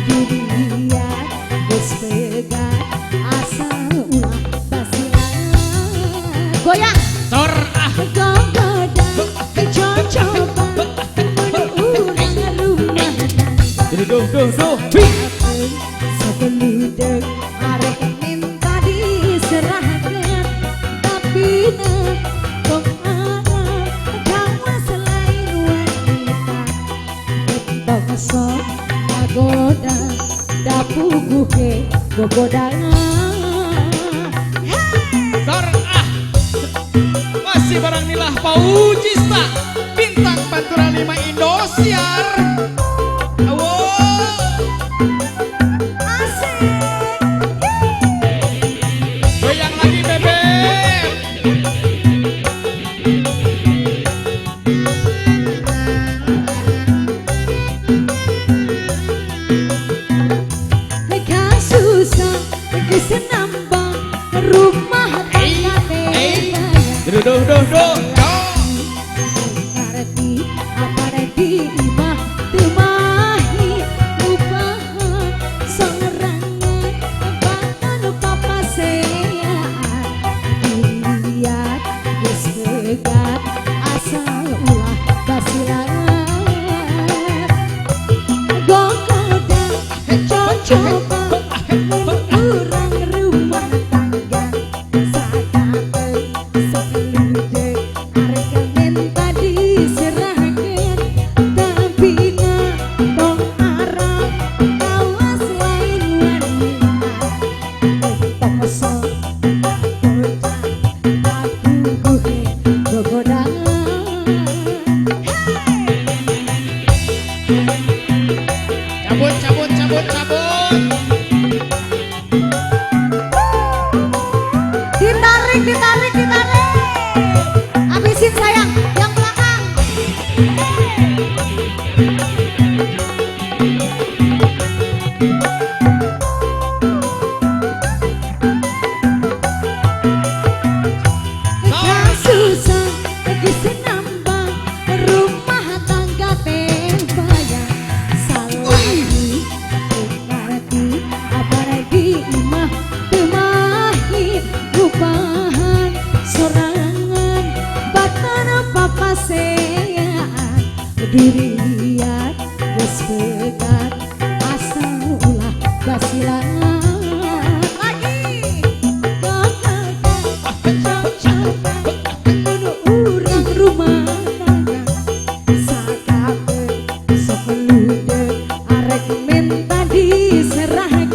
dilihat geus pegat asa ulah basilan goyang Sor gogoda cocoba urang rumah duh sebeludeg arek minta diserahkan tapi tong arah kamu selain wanita tong sok ngagoda da puguh gogoda Sor masih barang nilah Paujista bintang Pantura 5 Indosiar. Goyang lagi bebek. mereka susah geus nambah rumah tangga teh Duh. ngarti aparedi imah teu mahi rupahan sorangan batan papasean dilihat geus pegat asa ulah basilan gogoda cocoba urang rumah tangga sakapeung sebeludeg arek minta diserahkeun tapi tong arah kawas lain wanita tong sok goda aku gogoda Cabut. ditarik habisin sayang yang belakang gak susah geus nambah rumah tangga teh bayang salagi ngarti aparegi imah teu mahi rupahan sorangan batan papasean dilihat geus pegat asa ulah basilan lagi urang rumah tangga sakapeung sebeludeg arek minta diserahkeun